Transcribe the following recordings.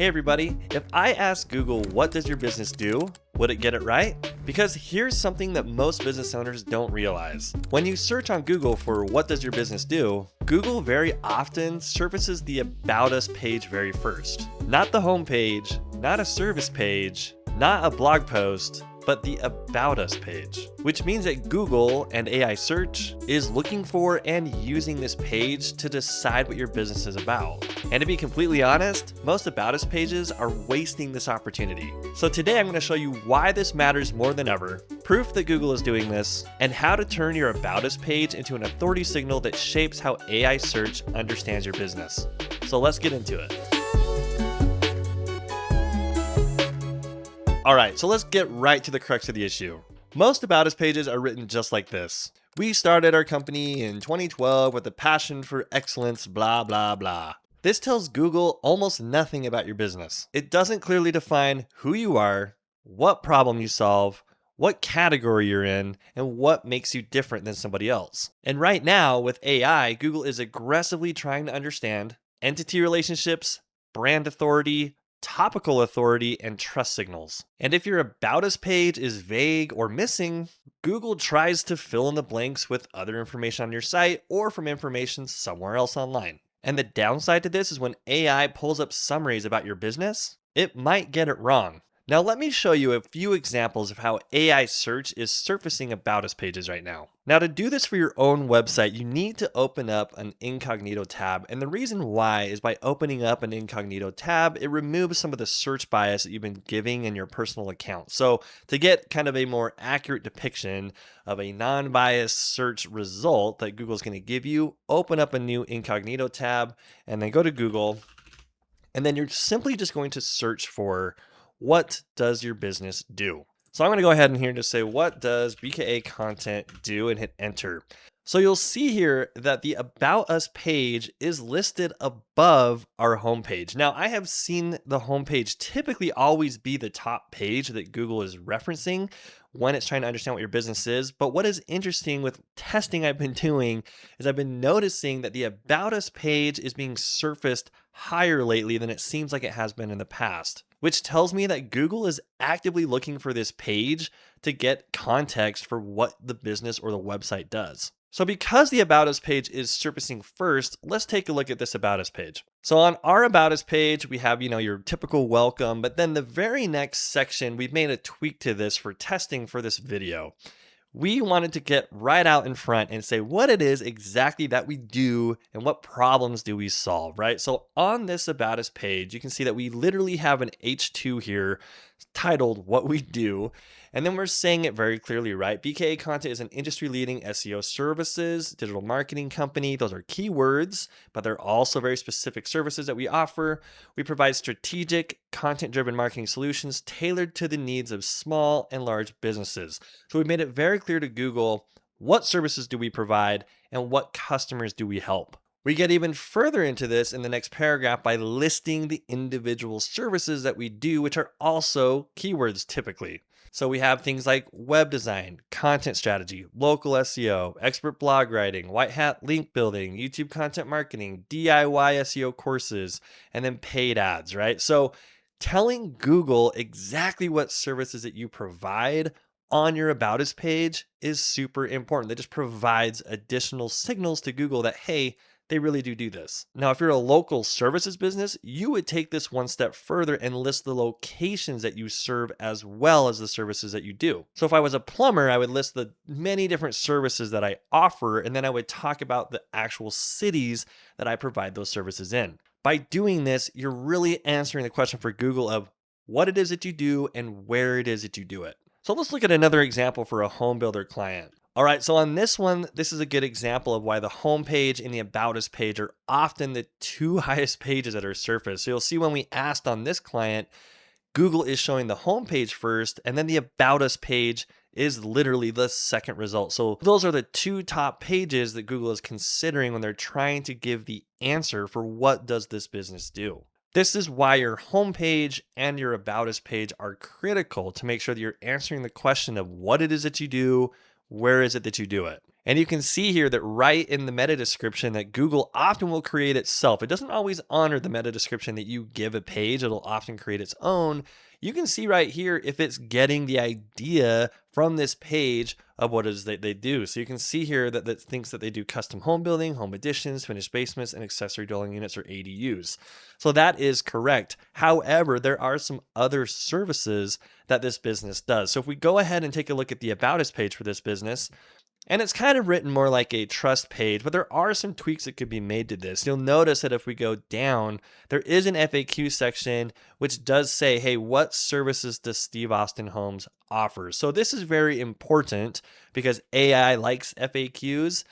Hey everybody, if I asked Google what does your business do, would it get it right? Because here's something that most business owners don't realize. When you search on Google for what does your business do, Google very often surfaces the About Us page very first. Not the home page, not a service page, not a blog post, but the About Us page, which means that Google and AI search is looking for and using this page to decide what your business is about. And to be completely honest, most About Us pages are wasting this opportunity. So today I'm going to show you why this matters more than ever, proof that Google is doing this, and how to turn your About Us page into an authority signal that shapes how AI search understands your business. So let's get into it. Alright, so let's get right to the crux of the issue. Most About Us pages are written just like this. We started our company in 2012 with a passion for excellence, blah, blah, blah. This tells Google almost nothing about your business. It doesn't clearly define who you are, what problem you solve, what category you're in, and what makes you different than somebody else. And right now, with AI, Google is aggressively trying to understand entity relationships, brand authority, topical authority, and trust signals. And if your About Us page is vague or missing, Google tries to fill in the blanks with other information on your site or from information somewhere else online. And the downside to this is when AI pulls up summaries about your business, it might get it wrong. Now let me show you a few examples of how AI search is surfacing About Us pages right now. Now to do this for your own website, you need to open up an incognito tab. And the reason why is by opening up an incognito tab, it removes some of the search bias that you've been giving in your personal account. So to get kind of a more accurate depiction of a non-biased search result that Google's going to give you, open up a new incognito tab and then go to Google. And then you're simply just going to search for what does your business do? So I'm going to go ahead and here just say, what does BKA content do, and hit enter. So you'll see here that the About Us page is listed above our homepage. Now I have seen the homepage typically always be the top page that Google is referencing when it's trying to understand what your business is. But what is interesting with testing I've been doing is I've been noticing that the About Us page is being surfaced higher lately than it seems like it has been in the past, which tells me that Google is actively looking for this page to get context for what the business or the website does. So because the About Us page is surfacing first, let's take a look at this About Us page. So on our About Us page, we have, your typical welcome, but then the very next section, we've made a tweak to this for testing for this video. We wanted to get right out in front and say what it is exactly that we do and what problems do we solve, right? So on this About Us page, you can see that we literally have an H2 here titled What We Do. And then we're saying it very clearly, right? BKA Content is an industry-leading SEO services, digital marketing company. Those are keywords, but they're also very specific services that we offer. We provide strategic, content-driven marketing solutions tailored to the needs of small and large businesses. So we made it very clear to Google what services do we provide and what customers do we help. We get even further into this in the next paragraph by listing the individual services that we do, which are also keywords typically. So we have things like web design, content strategy, local SEO, expert blog writing, white hat link building, YouTube content marketing, DIY SEO courses, and then paid ads, right? So telling Google exactly what services that you provide on your About Us page is super important. That just provides additional signals to Google that, hey, they really do this. Now, if you're a local services business, you would take this one step further and list the locations that you serve as well as the services that you do. So if I was a plumber, I would list the many different services that I offer, and then I would talk about the actual cities that I provide those services in. By doing this, you're really answering the question for Google of what it is that you do and where it is that you do it. So let's look at another example for a home builder client. All right, so on this one, this is a good example of why the home page and the About Us page are often the two highest pages that are surfaced. So you'll see when we asked on this client, Google is showing the home page first, and then the About Us page is literally the second result. So those are the two top pages that Google is considering when they're trying to give the answer for what does this business do. This is why your homepage and your About Us page are critical to make sure that you're answering the question of what it is that you do, where is it that you do it. And you can see here that right in the meta description that Google often will create itself. It doesn't always honor the meta description that you give a page. It'll often create its own. You can see right here if it's getting the idea from this page of what it is that they do. So you can see here that it thinks that they do custom home building, home additions, finished basements, and accessory dwelling units, or ADUs. So that is correct. However, there are some other services that this business does. So if we go ahead and take a look at the About Us page for this business, and it's kind of written more like a trust page, but there are some tweaks that could be made to this. You'll notice that if we go down, there is an FAQ section, which does say, hey, what services does Steve Austin Homes offer? So this is very important because AI likes FAQs,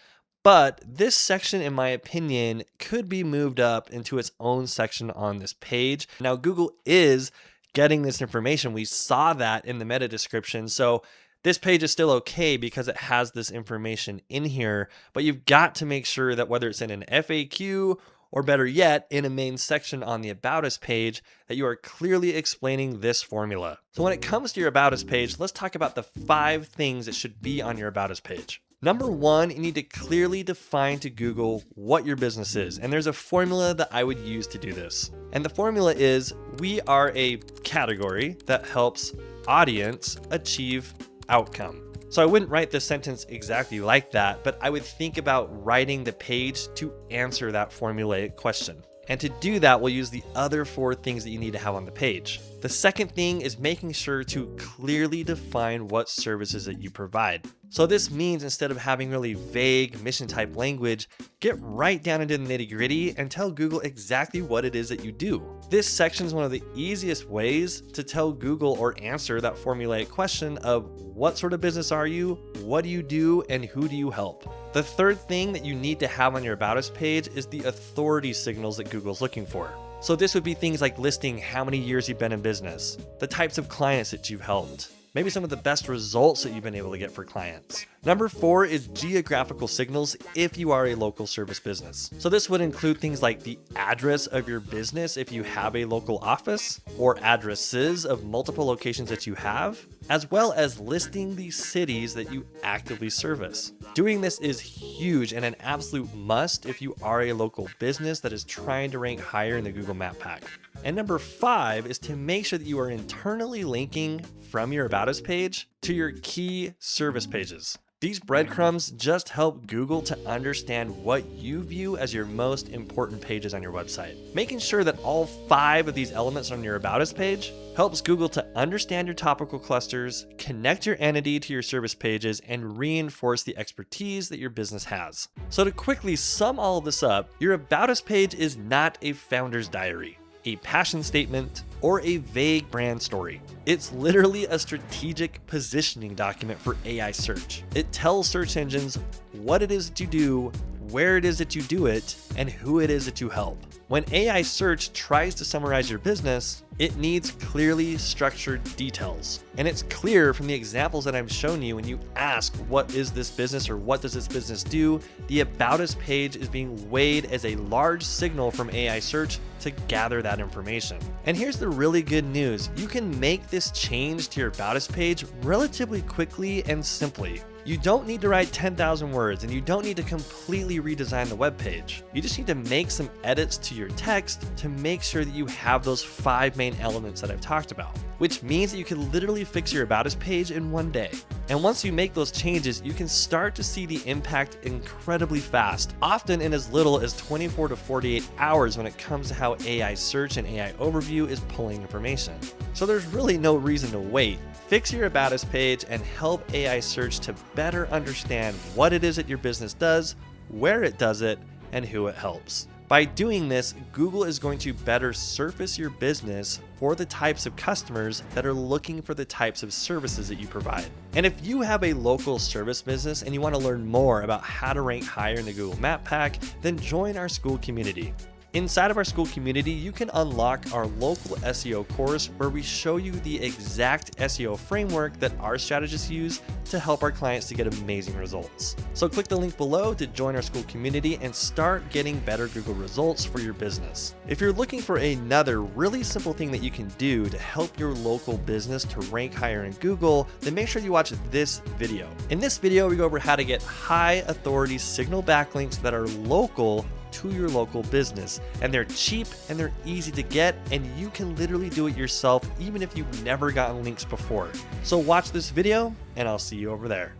but this section, in my opinion, could be moved up into its own section on this page. Now, Google is getting this information. We saw that in the meta description. So this page is still okay because it has this information in here, but you've got to make sure that whether it's in an FAQ or better yet, in a main section on the About Us page, that you are clearly explaining this formula. So when it comes to your About Us page, let's talk about the 5 things that should be on your About Us page. Number 1, you need to clearly define to Google what your business is. And there's a formula that I would use to do this. And the formula is, we are a category that helps audience achieve outcome. So I wouldn't write this sentence exactly like that, but I would think about writing the page to answer that formulaic question. And to do that, we'll use the other 4 things that you need to have on the page. The second thing is making sure to clearly define what services that you provide. So this means instead of having really vague mission type language, get right down into the nitty gritty and tell Google exactly what it is that you do. This section is one of the easiest ways to tell Google or answer that formulaic question of what sort of business are you, what do you do, and who do you help? The third thing that you need to have on your About Us page is the authority signals that Google's looking for. So this would be things like listing how many years you've been in business, the types of clients that you've helped, maybe some of the best results that you've been able to get for clients. Number 4 is geographical signals if you are a local service business. So this would include things like the address of your business if you have a local office, or addresses of multiple locations that you have, as well as listing the cities that you actively service. Doing this is huge and an absolute must if you are a local business that is trying to rank higher in the Google Map Pack. And number 5 is to make sure that you are internally linking from your About Us page to your key service pages. These breadcrumbs just help Google to understand what you view as your most important pages on your website. Making sure that all 5 of these elements on your About Us page helps Google to understand your topical clusters, connect your entity to your service pages, and reinforce the expertise that your business has. So to quickly sum all of this up, your About Us page is not a founder's diary, a passion statement, or a vague brand story. It's literally a strategic positioning document for AI search. It tells search engines what it is that you do, where it is that you do it, and who it is that you help. When AI search tries to summarize your business, it needs clearly structured details. And it's clear from the examples that I've shown you when you ask, what is this business or what does this business do? The About Us page is being weighed as a large signal from AI search to gather that information. And here's the really good news. You can make this change to your About Us page relatively quickly and simply. You don't need to write 10,000 words and you don't need to completely redesign the web page. You just need to make some edits to your text to make sure that you have those 5 main elements that I've talked about, which means that you can literally fix your About Us page in one day. And once you make those changes, you can start to see the impact incredibly fast, often in as little as 24 to 48 hours when it comes to how AI search and AI overview is pulling information. So there's really no reason to wait. Fix your About Us page and help AI search to better understand what it is that your business does, where it does it, and who it helps. By doing this, Google is going to better surface your business for the types of customers that are looking for the types of services that you provide. And if you have a local service business and you want to learn more about how to rank higher in the Google Map Pack, then join our school community. Inside of our school community, you can unlock our local SEO course where we show you the exact SEO framework that our strategists use to help our clients to get amazing results. So click the link below to join our school community and start getting better Google results for your business. If you're looking for another really simple thing that you can do to help your local business to rank higher in Google, then make sure you watch this video. In this video, we go over how to get high authority signal backlinks that are local to your local business, and they're cheap and they're easy to get, and you can literally do it yourself even if you've never gotten links before. So watch this video and I'll see you over there.